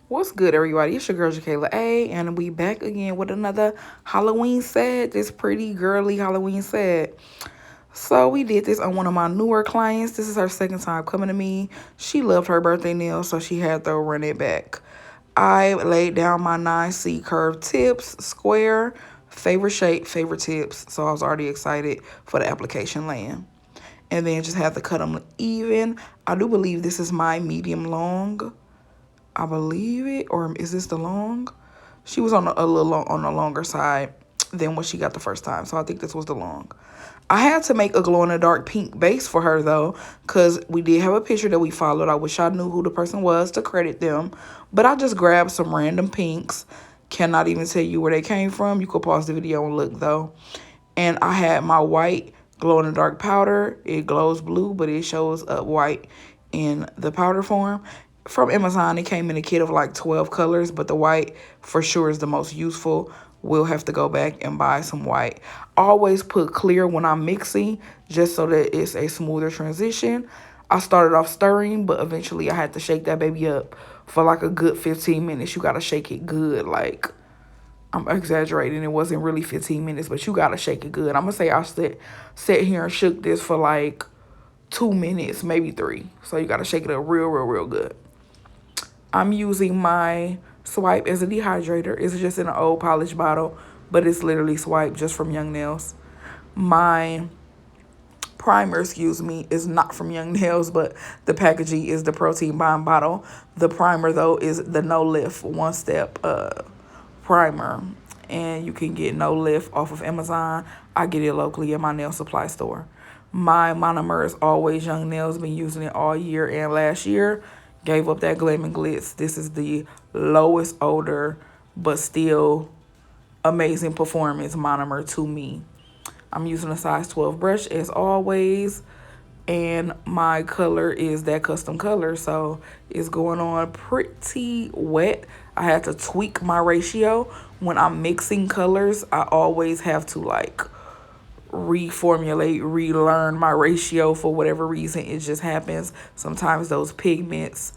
What's good, everybody? It's your girl, Jakayla A, and we back again with another Halloween set. This pretty girly Halloween set. So we did this on one of my newer clients. This is her second time coming to me. She loved her birthday nail, so she had to run it back. I laid down my 9C curved tips, square, favorite shape, favorite tips. So I was already excited for the application laying. And then just had to cut them even. I do believe this is my medium long. I believe it, or is this the long? She was on a little on the longer side than what she got the first time, so I think this was the long. I had to make a glow-in-the-dark pink base for her, though, because we did have a picture that we followed. I wish I knew who the person was to credit them, but I just grabbed some random pinks. Cannot even tell you where they came from. You could pause the video and look, though. And I had my white glow-in-the-dark powder. It glows blue, but it shows up white in the powder form. From Amazon, it came in a kit of like 12 colors, but the white for sure is the most useful. We'll have to go back and buy some white. Always put clear when I'm mixing, just so that it's a smoother transition. I started off stirring, but eventually I had to shake that baby up for like a good 15 minutes. You got to shake it good. Like, I'm exaggerating. It wasn't really 15 minutes, but you got to shake it good. I'm going to say I sat here and shook this for like 2 minutes, maybe 3. So you got to shake it up real good. I'm using my Swipe as a dehydrator. It's just in an old polished bottle, but it's literally Swipe just from Young Nails. My primer, is not from Young Nails, but the packaging is the Protein Bond bottle. The primer, though, is the No Lift one-step primer, and you can get No Lift off of Amazon. I get it locally at my nail supply store. My monomer is always Young Nails. Been using it all year and last year. Gave up that Glam and Glitz. This is the lowest odor, but still amazing performance monomer to me. I'm using a size 12 brush as always. And my color is that custom color, so it's going on pretty wet. I had to tweak my ratio. When I'm mixing colors, I always have to like reformulate, relearn my ratio for whatever reason. It just happens. Sometimes those pigments,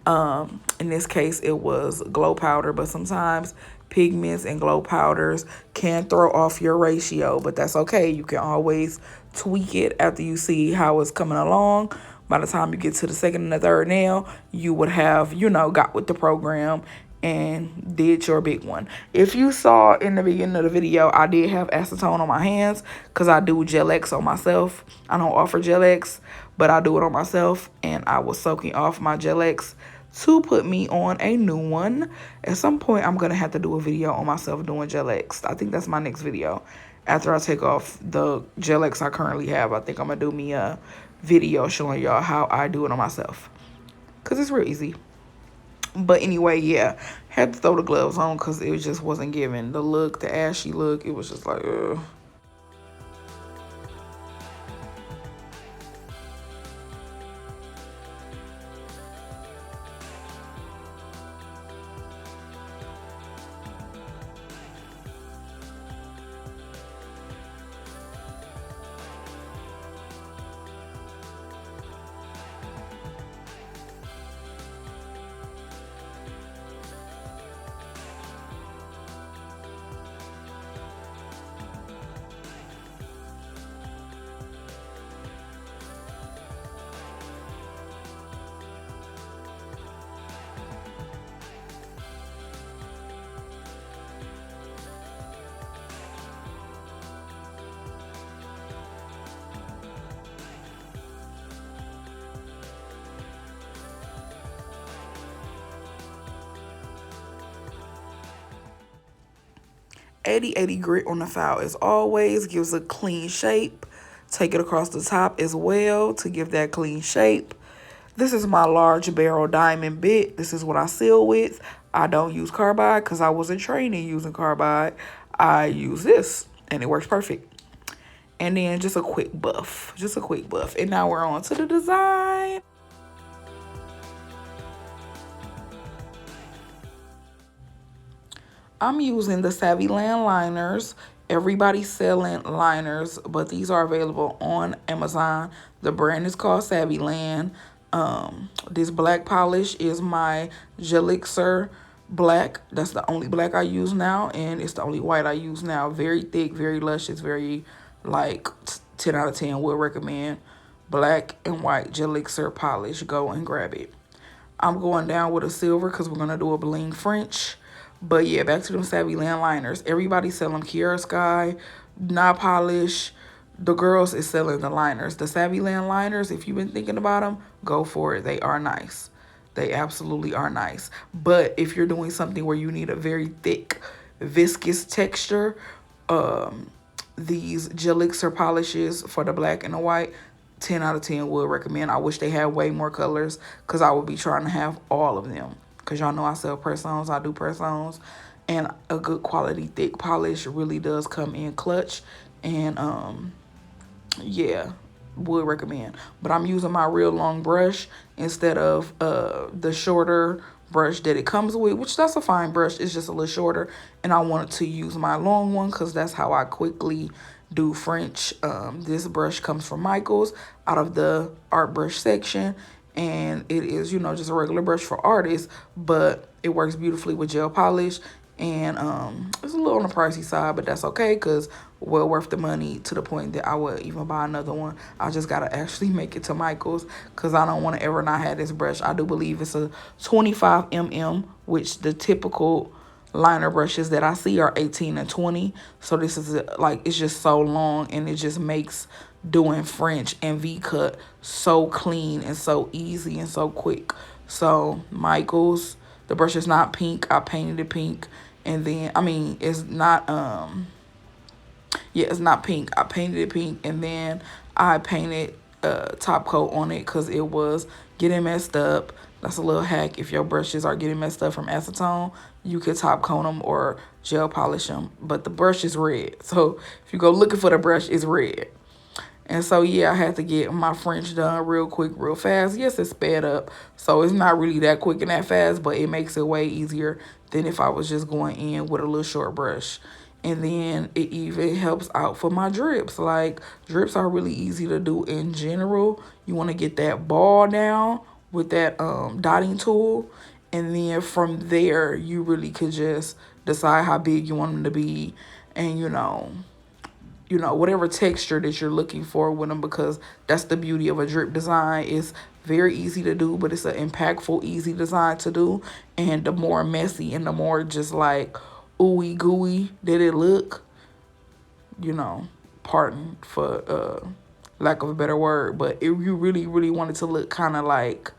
in this case it was glow powder, but sometimes pigments and glow powders can throw off your ratio, but that's okay. You can always tweak it after you see how it's coming along. By the time you get to the second and the third nail, you would have, got with the program and did your big one. If you saw in the beginning of the video, I did have acetone on my hands because I do Gelixr on myself. I don't offer Gelixr, but I do it on myself, and I was soaking off my Gelixr to put me on a new one. At some point, I'm going to have to do a video on myself doing Gelixr. I think that's my next video. After I take off the Gelixr I currently have, I think I'm going to do me a video showing y'all how I do it on myself, because it's real easy. But anyway, yeah, had to throw the gloves on because it just wasn't giving the look, the ashy look. It was just like, ugh. '80 grit on the file as always, gives a clean shape. Take it across the top as well to give that clean shape. This is my large barrel diamond bit. This is what I seal with. I don't use carbide because I wasn't trained in using carbide. I use this and it works perfect. And then just a quick buff. And now we're on to the design. I'm using the Savvy Land liners. Everybody's selling liners, but these are available on Amazon. The brand is called Savvy Land. This black polish is my Gelixr black. That's the only black I use now, and it's the only white I use now. Very thick, very luscious, very like 10 out of 10 would recommend. Black and white Gelixr polish. Go and grab it. I'm going down with a silver because we're going to do a Bling French. But yeah, back to them Savvy Land liners. Everybody selling Kiara Sky, not polish. The girls is selling the liners. The Savvy Land liners, if you've been thinking about them, go for it. They are nice. They absolutely are nice. But if you're doing something where you need a very thick, viscous texture, these Gelixr polishes for the black and the white, 10 out of 10 would recommend. I wish they had way more colors because I would be trying to have all of them. Because y'all know I sell press-ons. I do press-ons. And a good quality thick polish really does come in clutch. And yeah, would recommend. But I'm using my real long brush instead of the shorter brush that it comes with, which that's a fine brush. It's just a little shorter, and I wanted to use my long one because that's how I quickly do French. This brush comes from Michael's out of the art brush section, and it is, you know, just a regular brush for artists, but it works beautifully with gel polish. And it's a little on the pricey side, but that's okay because well worth the money to the point that I would even buy another one. I just got to actually make it to Michael's because I don't want to ever not have this brush. I do believe it's a 25 mm, which the typical liner brushes that I see are 18 and 20. So this is like, it's just so long, and it just makes doing French and V-cut so clean and so easy and so quick. So Michael's, the brush is not pink. I painted it pink. And then, I mean, it's not, yeah, it's not pink. I painted it pink, and then I painted top coat on it because it was getting messed up. That's a little hack. If your brushes are getting messed up from acetone, you could top coat them or gel polish them. But the brush is red. So if you go looking for the brush, it's red. And so, yeah, I had to get my French done real quick, real fast. Yes, it's sped up, so it's not really that quick and that fast, but it makes it way easier than if I was just going in with a little short brush. And then it even helps out for my drips. Like, drips are really easy to do in general. You want to get that ball down with that dotting tool. And then from there, you really could just decide how big you want them to be. And, you know, whatever texture that you're looking for with them, because that's the beauty of a drip design. It's very easy to do, but it's an impactful, easy design to do. And the more messy and the more just like ooey gooey that it look, you know, pardon for lack of a better word, but if you really, really want it to look kind of like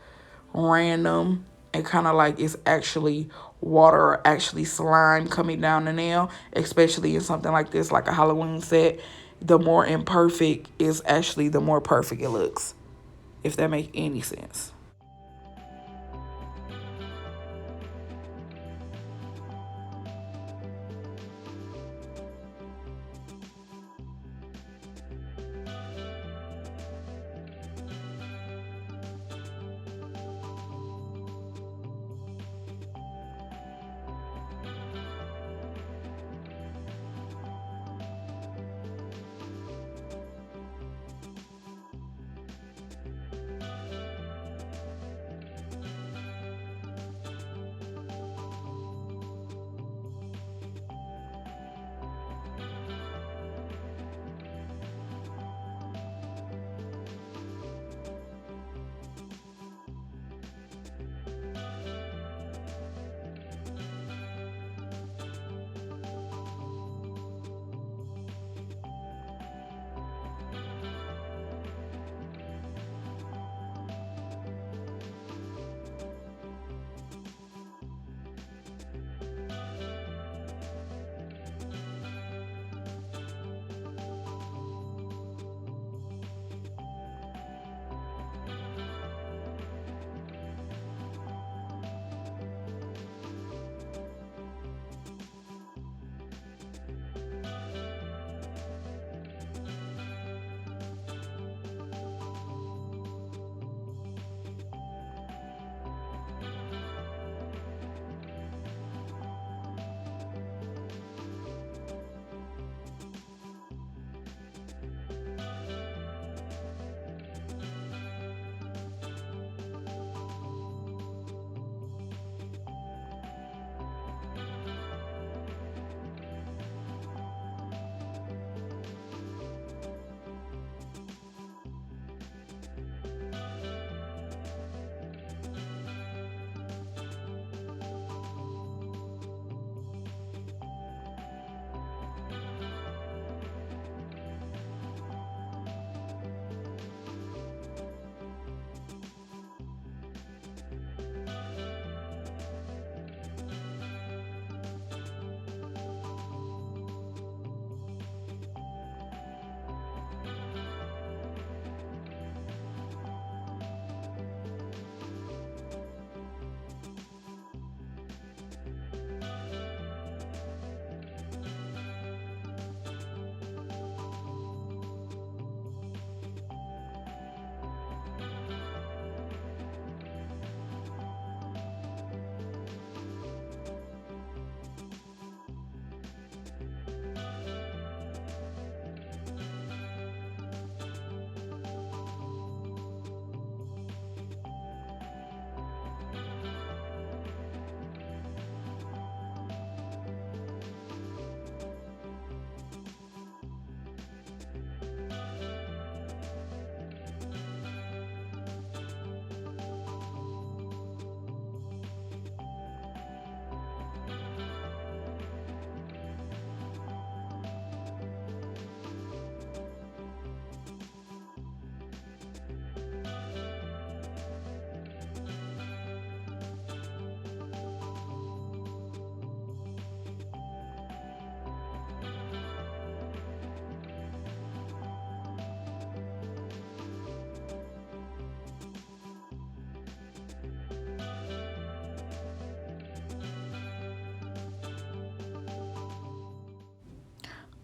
random and kind of like it's actually water or actually slime coming down the nail, especially in something like this, like a Halloween set, the more imperfect is actually the more perfect it looks, if that makes any sense.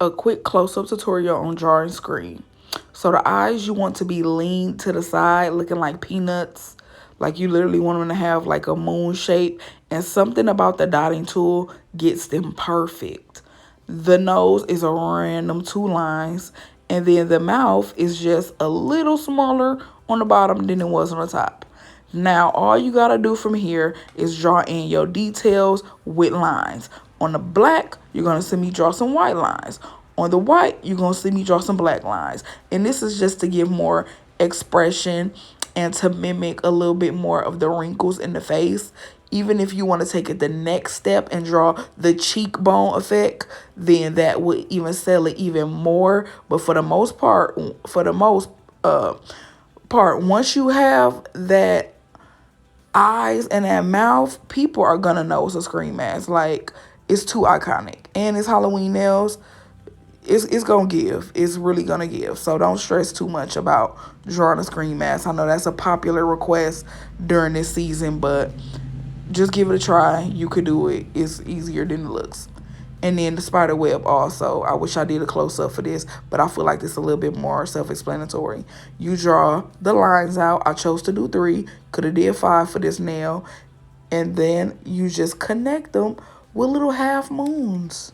a quick close-up tutorial on drawing screen. So the eyes, you want to be leaned to the side, looking like peanuts. Like you literally want them to have like a moon shape. And something about the dotting tool gets them perfect. The nose is a random 2 lines. And then the mouth is just a little smaller on the bottom than it was on the top. Now, all you got to do from here is draw in your details with lines. On the black, you're going to see me draw some white lines. On the white, you're going to see me draw some black lines. And this is just to give more expression and to mimic a little bit more of the wrinkles in the face. Even if you want to take it the next step and draw the cheekbone effect, then that would even sell it even more. But for the most part, once you have that eyes and that mouth, people are gonna know it's a scream mask. Like, it's too iconic. And it's Halloween nails. It's gonna give. It's really gonna give. So don't stress too much about drawing a scream mask. I know that's a popular request during this season, but just give it a try. You could do it. It's easier than it looks. And then the spider web also. I wish I did a close-up for this, but I feel like this is a little bit more self-explanatory. You draw the lines out. I chose to do 3. Could have did 5 for this nail. And then you just connect them with little half moons.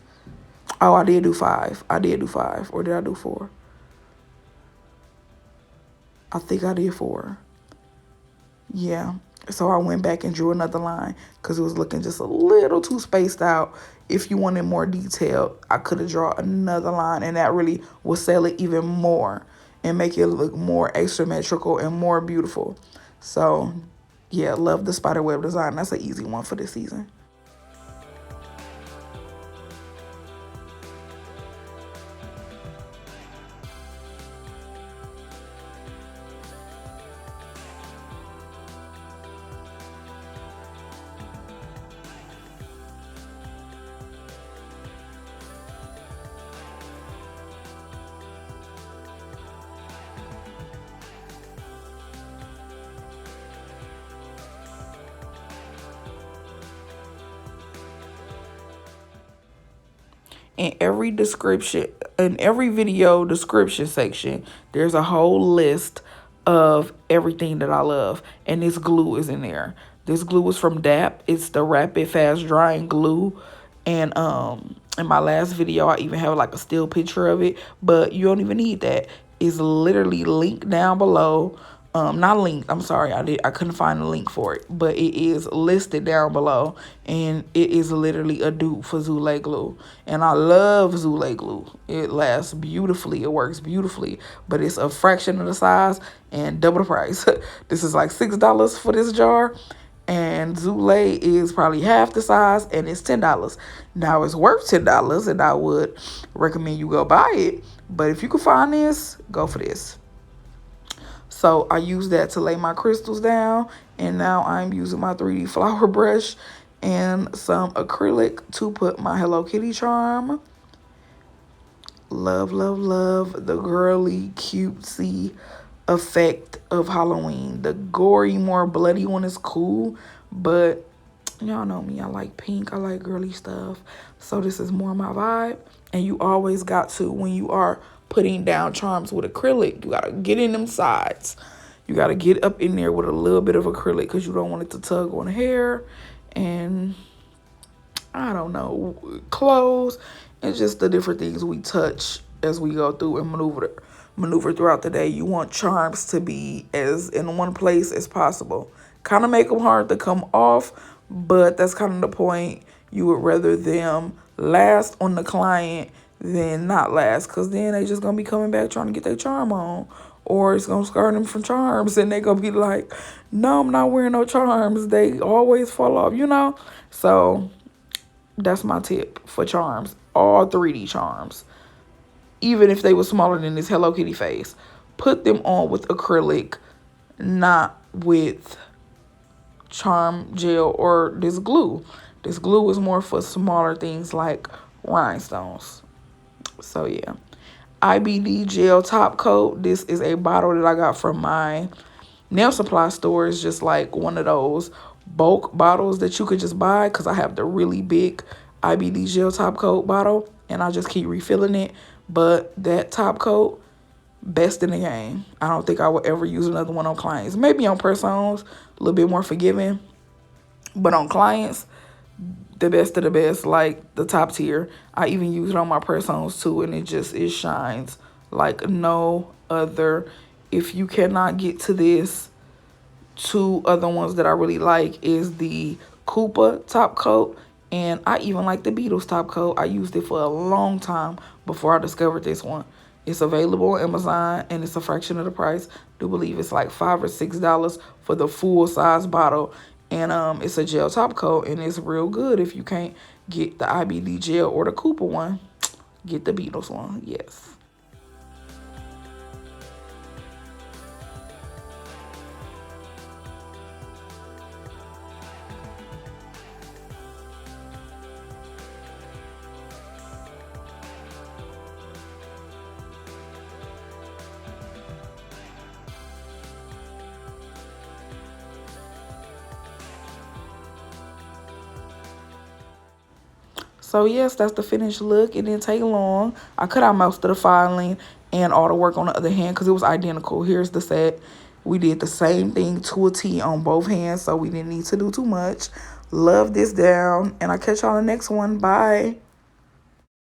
Oh, I did do 5. I did do 5. Or did I do 4? I think I did 4. Yeah. So I went back and drew another line because it was looking just a little too spaced out. If you wanted more detail, I could have drawn another line, and that really will sell it even more and make it look more asymmetrical and more beautiful. So, yeah, love the spiderweb design. That's an easy one for this season. In every video description section, there's a whole list of everything that I love. And this glue is in there. This glue is from DAP. It's the rapid fast drying glue. And in my last video, I even have like a still picture of it. But you don't even need that. It's literally linked down below. Not linked, I'm sorry, I couldn't find a link for it, but it is listed down below, and it is literally a dupe for Zulay glue. And I love Zulay glue. It lasts beautifully, it works beautifully, but it's a fraction of the size and double the price. This is like $6 for this jar, and Zulay is probably half the size, and it's $10. Now, it's worth $10, and I would recommend you go buy it, but if you can find this, go for this. So I use that to lay my crystals down. And now I'm using my 3D flower brush and some acrylic to put my Hello Kitty charm. Love, love, love the girly, cutesy effect of Halloween. The gory, more bloody one is cool. But y'all know me. I like pink. I like girly stuff. So this is more my vibe. And you always got to, when you are putting down charms with acrylic, you gotta get in them sides. You gotta get up in there with a little bit of acrylic because you don't want it to tug on the hair and, I don't know, clothes, and just the different things we touch as we go through and maneuver throughout the day. You want charms to be as in one place as possible. Kind of make them hard to come off, but that's kind of the point. You would rather them last on the client than not last, because then they just gonna be coming back trying to get their charm on, or it's gonna scar them from charms and they gonna be like, no, I'm not wearing no charms, they always fall off, you know. So that's my tip for charms. All 3D charms, even if they were smaller than this Hello Kitty face, put them on with acrylic, not with charm gel or this glue. This glue is more for smaller things like rhinestones. So yeah, IBD gel top coat. This is a bottle that I got from my nail supply store. It's just like one of those bulk bottles that you could just buy, because I have the really big IBD gel top coat bottle. and I just keep refilling it. But that top coat, best in the game. I don't think I would ever use another one on clients. Maybe on personas, a little bit more forgiving. But on clients, the best of the best, like the top tier. I even use it on my personas too, and it shines like no other. If you cannot get to this, two other ones that I really like is the Koopa top coat, and I even like the Beatles top coat. I used it for a long time before I discovered this one. It's available on Amazon, and it's a fraction of the price. I do believe it's like $5 or $6 for the full size bottle. And it's a gel top coat, and it's real good. If you can't get the IBD gel or the Koopa one, get the Beatles one. Yes. So yes, that's the finished look. It didn't take long. I cut out most of the filing and all the work on the other hand because it was identical. Here's the set. We did the same thing to a T on both hands, so we didn't need to do too much. Love this down, and I'll catch y'all on the next one. Bye.